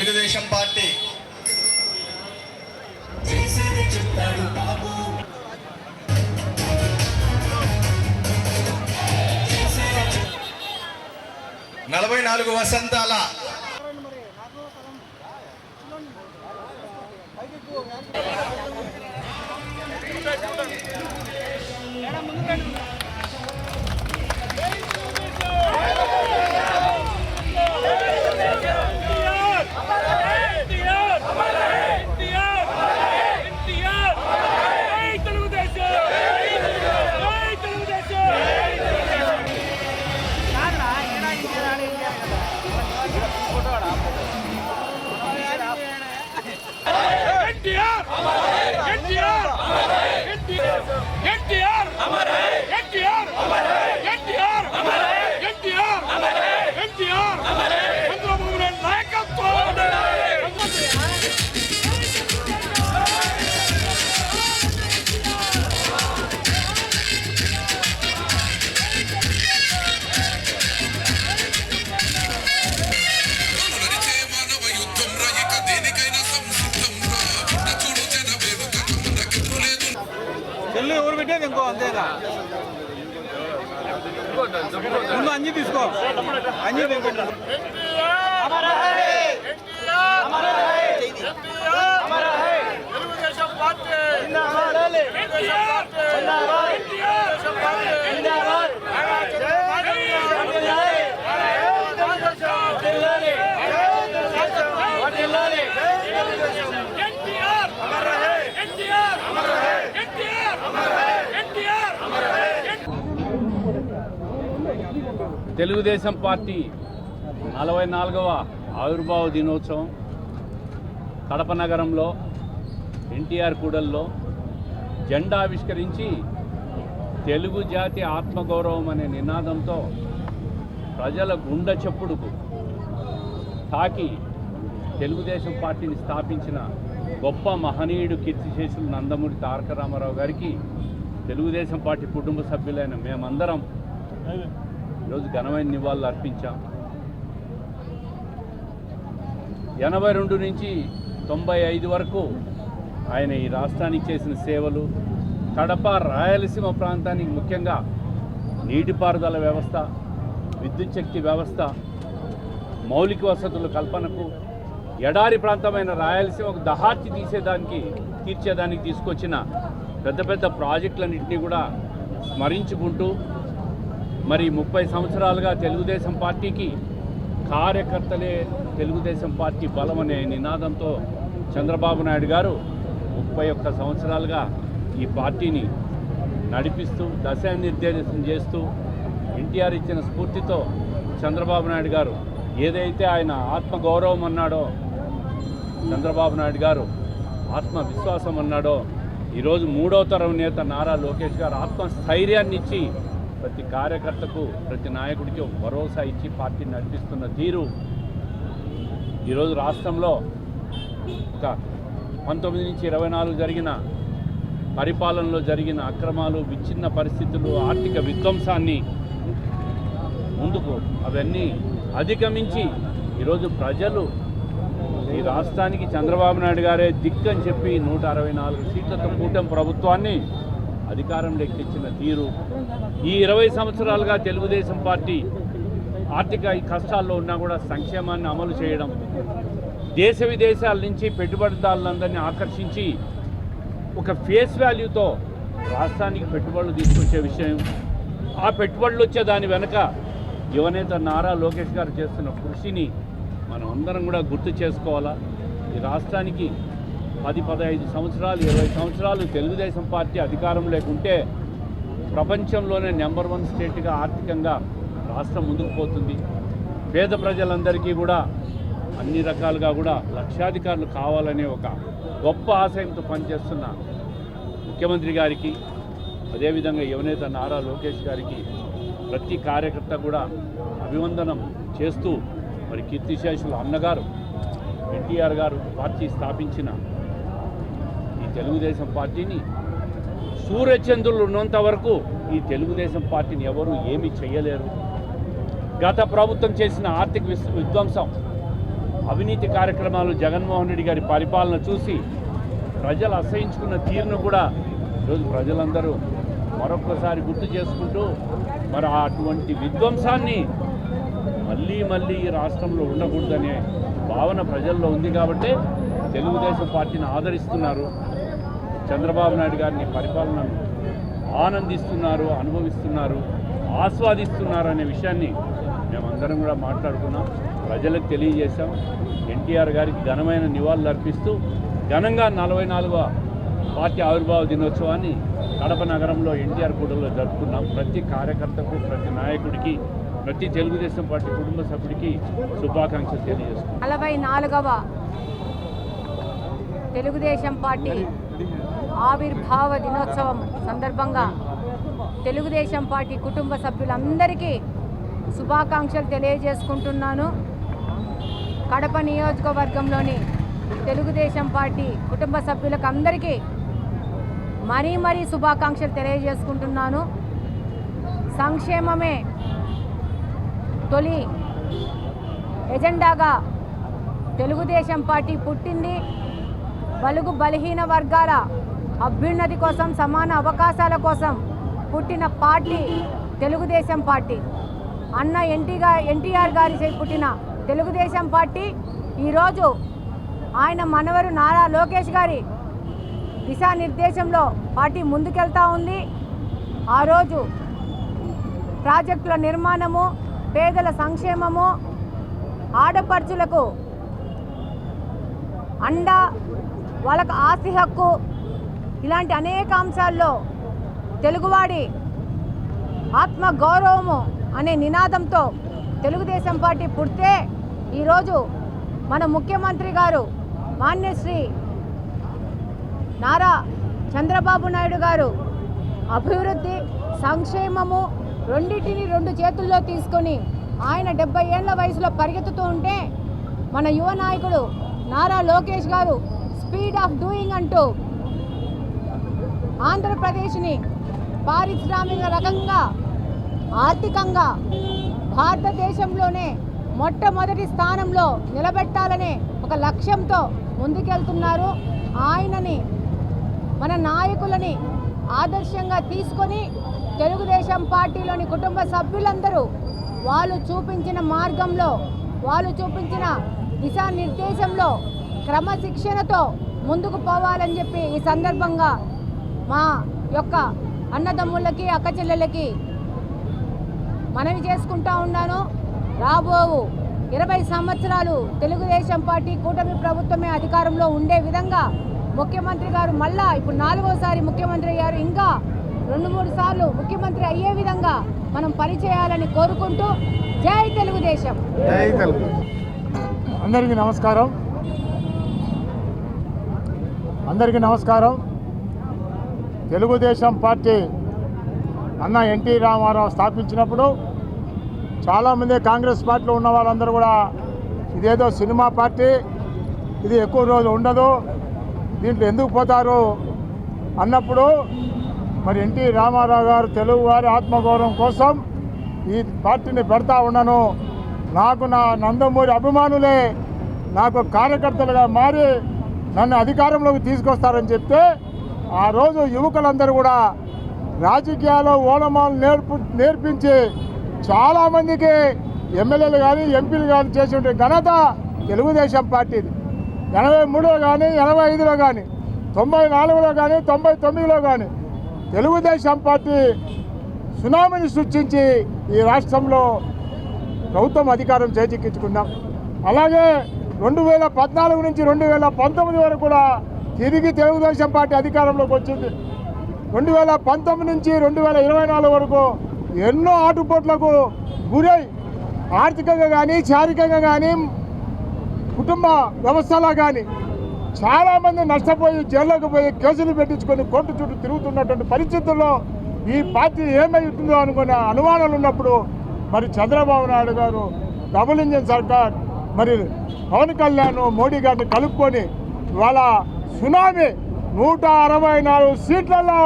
Telugu Desam party నలభై 44 వసంతాల ఎవరు పెట్టేది ఇంకో అంతేగా ముందు అంజి తీసుకో అంజి తీసుకుంటా తెలుగుదేశం పార్టీ 44వ ఆవిర్భావ దినోత్సవం కడప నగరంలో ఎన్టీఆర్ కూడల్లో జెండా ఆవిష్కరించి తెలుగు జాతి ఆత్మగౌరవం అనే నినాదంతో ప్రజల గుండె చప్పుడుకు తాకి తెలుగుదేశం పార్టీని స్థాపించిన గొప్ప మహనీయుడు కీర్తిశేషులు నందమూరి తారక రామారావు గారికి తెలుగుదేశం పార్టీ కుటుంబ సభ్యులైన మేమందరం ఈరోజు ఘనమైన నివాళులు అర్పించాం. 82 నుంచి 95 వరకు ఆయన ఈ రాష్ట్రానికి చేసిన సేవలు, కడప రాయలసీమ ప్రాంతానికి ముఖ్యంగా నీటిపారుదల వ్యవస్థ, విద్యుత్ శక్తి వ్యవస్థ, మౌలిక వసతుల కల్పనకు, ఎడారి ప్రాంతమైన రాయలసీమకు దహార్చి తీర్చేదానికి తీసుకొచ్చిన పెద్ద పెద్ద ప్రాజెక్టులన్నింటినీ కూడా స్మరించుకుంటూ మరి 30 సంవత్సరాలుగా తెలుగుదేశం పార్టీకి కార్యకర్తలే తెలుగుదేశం పార్టీ బలం అనే నినాదంతో చంద్రబాబు నాయుడు గారు 31 సంవత్సరాలుగా ఈ పార్టీని నడిపిస్తూ దశానిర్దేశం చేస్తూ ఎన్టీఆర్ ఇచ్చిన స్ఫూర్తితో చంద్రబాబు నాయుడు గారు ఏదైతే ఆయన ఆత్మగౌరవం అన్నాడో, చంద్రబాబు నాయుడు గారు ఆత్మవిశ్వాసం అన్నాడో, ఈరోజు 3వ తరం నేత నారా లోకేష్ గారు ఆత్మస్థైర్యాన్ని ఇచ్చి ప్రతి కార్యకర్తకు, ప్రతి నాయకుడికి ఒక భరోసా ఇచ్చి పార్టీని నడిపిస్తున్న తీరు ఈరోజు రాష్ట్రంలో ఒక 19 నుంచి 24 జరిగిన పరిపాలనలో జరిగిన అక్రమాలు, విచ్ఛిన్న పరిస్థితులు, ఆర్థిక విధ్వంసాన్ని ముందుకు అవన్నీ అధిగమించి ఈరోజు ప్రజలు ఈ రాష్ట్రానికి చంద్రబాబు నాయుడు గారే దిక్కని చెప్పి 164 సీట్లతో కూటమి ప్రభుత్వాన్ని అధికారంలోకి తెచ్చిన తీరు, ఈ 20 సంవత్సరాలుగా తెలుగుదేశం పార్టీ ఆర్థిక కష్టాల్లో ఉన్నా కూడా సంక్షేమాన్ని అమలు చేయడం, దేశ విదేశాల నుంచి పెట్టుబడిదారులందరినీ ఆకర్షించి ఒక ఫేస్ వాల్యూతో రాష్ట్రానికి పెట్టుబడులు తీసుకొచ్చే విషయం, ఆ పెట్టుబడులు వచ్చే దాని వెనక యువనేత నారా లోకేష్ గారు చేస్తున్న కృషిని మనం అందరం కూడా గుర్తు చేసుకోవాలా. ఈ రాష్ట్రానికి 10-15 సంవత్సరాలు 20 సంవత్సరాలు తెలుగుదేశం పార్టీ అధికారం లేకుంటే ప్రపంచంలోనే నెంబర్ 1 స్టేట్గా ఆర్థికంగా రాష్ట్రం ముందుకు పోతుంది. పేద ప్రజలందరికీ కూడా అన్ని రకాలుగా కూడా లక్షాధికారులు కావాలనే ఒక గొప్ప ఆశయంతో పనిచేస్తున్న ముఖ్యమంత్రి గారికి, అదేవిధంగా యువనేత నారా లోకేష్ గారికి ప్రతి కార్యకర్త కూడా అభివందనం చేస్తూ మరి కీర్తిశేషులు అన్నగారు ఎన్టీఆర్ గారు పార్టీ స్థాపించిన ఈ తెలుగుదేశం పార్టీని సూర్యచంద్రులు ఉన్నంత వరకు ఈ తెలుగుదేశం పార్టీని ఎవరు ఏమీ చేయలేరు. గత ప్రభుత్వం చేసిన ఆర్థిక విధ్వంసం, అవినీతి కార్యక్రమాలు జగన్మోహన్ రెడ్డి గారి పరిపాలన చూసి ప్రజలు అసహించుకున్న తీరును కూడా ఈరోజు ప్రజలందరూ మరొక్కసారి గుర్తు చేసుకుంటూ మరి అటువంటి విధ్వంసాన్ని మళ్ళీ ఈ రాష్ట్రంలో ఉండకూడదనే భావన ప్రజల్లో ఉంది కాబట్టి తెలుగుదేశం పార్టీని ఆదరిస్తున్నారు. చంద్రబాబు నాయుడు గారిని పరిపాలనను ఆనందిస్తున్నారు, అనుభవిస్తున్నారు, ఆస్వాదిస్తున్నారు అనే విషయాన్ని మేమందరం కూడా మాట్లాడుకున్నాం, ప్రజలకు తెలియజేశాం. ఎన్టీఆర్ గారికి ఘనమైన నివాళులు అర్పిస్తూ ఘనంగా 44వ పార్టీ ఆవిర్భావ దినోత్సవాన్ని కడప నగరంలో ఎన్టీఆర్ కూడలిలో జరుపుకున్నాం. ప్రతి కార్యకర్తకు, ప్రతి నాయకుడికి, ప్రతి తెలుగుదేశం పార్టీ కుటుంబ సభ్యుడికి శుభాకాంక్షలు తెలియజేస్తున్నాం. 44వ తెలుగుదేశం పార్టీ ఆవిర్భావ దినోత్సవం సందర్భంగా తెలుగుదేశం పార్టీ కుటుంబ సభ్యులందరికీ శుభాకాంక్షలు తెలియజేసుకుంటున్నాను. కడప నియోజకవర్గంలోని తెలుగుదేశం పార్టీ కుటుంబ సభ్యులకు అందరికీ మరీ శుభాకాంక్షలు తెలియజేసుకుంటున్నాను. సంక్షేమమే తొలి ఎజెండాగా తెలుగుదేశం పార్టీ పుట్టింది. బలుగు బలహీన వర్గాల అభ్యున్నతి కోసం, సమాన అవకాశాల కోసం పుట్టిన పార్టీ తెలుగుదేశం పార్టీ. అన్న ఎన్టీఆర్ గారి పుట్టిన తెలుగుదేశం పార్టీ ఈరోజు ఆయన మనవరు నారా లోకేష్ గారి దిశానిర్దేశంలో పార్టీ ముందుకెళ్తా ఉంది. ఆ రోజు ప్రాజెక్టుల నిర్మాణము, పేదల సంక్షేమము, ఆడపడుచులకు అండ, వాళ్ళకు ఆస్తి హక్కు, ఇలాంటి అనేక అంశాల్లో తెలుగువాడి ఆత్మ గౌరవము అనే నినాదంతో తెలుగుదేశం పార్టీ పుడితే ఈరోజు మన ముఖ్యమంత్రి గారు మాన్యశ్రీ నారా చంద్రబాబు నాయుడు గారు అభివృద్ధి, సంక్షేమము రెండింటిని రెండు చేతుల్లో తీసుకొని ఆయన 70 ఏళ్ల వయసులో పరిగెత్తుతూ ఉంటే మన యువ నాయకుడు నారా లోకేష్ గారు స్పీడ్ ఆఫ్ డూయింగ్ అంటూ ఆంధ్రప్రదేశ్ని పారిశ్రామిక రకంగా, ఆర్థికంగా భారతదేశంలోనే మొట్టమొదటి స్థానంలో నిలబెట్టాలనే ఒక లక్ష్యంతో ముందుకెళ్తున్నారు. ఆయనని, మన నాయకులని ఆదర్శంగా తీసుకొని తెలుగుదేశం పార్టీలోని కుటుంబ సభ్యులందరూ వాళ్ళు చూపించిన మార్గంలో, వాళ్ళు చూపించిన దిశానిర్దేశంలో క్రమశిక్షణతో ముందుకు పోవాలని చెప్పి ఈ సందర్భంగా మా యొక్క అన్నదమ్ములకి, అక్కచెల్లెళ్ళకి మనవి చేసుకుంటా ఉన్నాను. రాబోవు 20 సంవత్సరాలు తెలుగుదేశం పార్టీ కూటమి ప్రభుత్వమే అధికారంలో ఉండే విధంగా ముఖ్యమంత్రి గారు మళ్ళా ఇప్పుడు 4వసారి ముఖ్యమంత్రి అయ్యారు, ఇంకా 2-3 సార్లు ముఖ్యమంత్రి అయ్యే విధంగా మనం పనిచేయాలని కోరుకుంటూ జై తెలుగుదేశం. అందరికీ నమస్కారం. తెలుగుదేశం పార్టీ అన్న ఎన్టీ రామారావు స్థాపించినప్పుడు చాలామంది కాంగ్రెస్ పార్టీలో ఉన్న వాళ్ళందరూ కూడా ఇదేదో సినిమా పార్టీ, ఇది ఎక్కువ రోజులు ఉండదు, దీంట్లో ఎందుకు పోతారు అన్నప్పుడు మరి ఎన్టీ రామారావు గారు తెలుగువారి ఆత్మగౌరవం కోసం ఈ పార్టీని పెడతా ఉన్నాను, నాకు నా నందమూరి అభిమానులే నాకు కార్యకర్తలుగా మారి నన్ను అధికారంలోకి తీసుకొస్తారని చెప్తే ఆ రోజు యువకులందరూ కూడా రాజకీయాల్లో ఓలమాలు నేర్పించి చాలామందికి ఎమ్మెల్యేలు కానీ ఎంపీలు కానీ చేసే ఘనత తెలుగుదేశం పార్టీది. 83లో కానీ 85లో కానీ 94లో కానీ 99లో కానీ తెలుగుదేశం పార్టీ సునామీని సృష్టించి ఈ రాష్ట్రంలో ప్రభుత్వం అధికారం చేజిక్కించుకున్నాం. అలాగే 2014 నుంచి 2019 వరకు కూడా తిరిగి తెలుగుదేశం పార్టీ అధికారంలోకి వచ్చింది. 2019 నుంచి 2024 వరకు ఎన్నో ఆటుపోట్లకు గురై ఆర్థికంగా కానీ, శారీరకంగా కానీ, కుటుంబ వ్యవస్థలో కానీ చాలామంది నష్టపోయి జైల్లోకి పోయి కేసులు పెట్టించుకొని కోర్టు చుట్టూ తిరుగుతున్నటువంటి పరిస్థితుల్లో ఈ పార్టీ ఏమైతుందో అనుకునే అనుమానాలు ఉన్నప్పుడు మరి చంద్రబాబు నాయుడు గారు డబుల్ ఇంజిన్ సర్కార్ మరి పవన్ కళ్యాణ్, మోడీ గారిని కలుపుకొని ఇవాళ సునామీ 164 సీట్లలో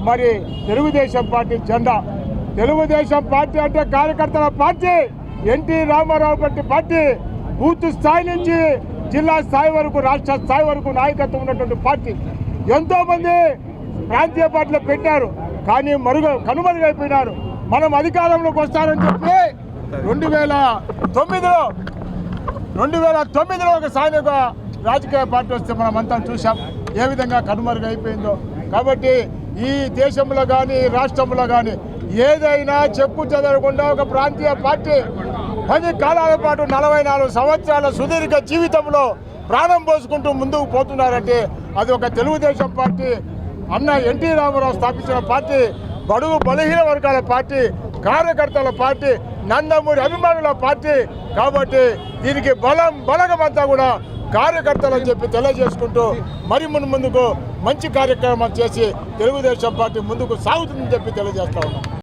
మరి తెలుగుదేశం పార్టీ జెండా. తెలుగుదేశం పార్టీ అంటే కార్యకర్తల party, N T Rama Rao party booth స్థాయి నుంచి జిల్లా స్థాయి వరకు రాష్ట్ర స్థాయి వరకు నాయకత్వం ఉన్నటువంటి పార్టీ. ఎంతోమంది ప్రాంతీయ పార్టీలు పెట్టారు, కానీ కనుమరుగైపోయినారు. మనం అధికారంలోకి వస్తారని చెప్పి 2009లో ఒక స్థానిక రాజకీయ పార్టీ వస్తే మనమంతా చూసాం ఏ విధంగా కనుమరుగైపోయిందో. కాబట్టి ఈ దేశంలో కానీ రాష్ట్రంలో కానీ ఏదైనా చెక్కు చెదరకుండా ఒక ప్రాంతీయ పార్టీ 10 కాలాల పాటు 44 సంవత్సరాల సుదీర్ఘ జీవితంలో ప్రాణం పోసుకుంటూ ముందుకు పోతున్నారంటే అది ఒక తెలుగుదేశం పార్టీ, అన్న ఎన్టీ రామారావు స్థాపించిన పార్టీ, బడుగు బలహీన వర్గాల పార్టీ, కార్యకర్తల పార్టీ, నందమూరి అభిమానుల పార్టీ. కాబట్టి దీనికి బలగమంతా కూడా కార్యకర్తలు అని చెప్పి తెలియజేసుకుంటూ మరి ముందుకు మంచి కార్యక్రమాలు చేసి తెలుగుదేశం పార్టీ ముందుకు సాగుతుందని చెప్పి తెలియజేస్తా ఉన్నాం.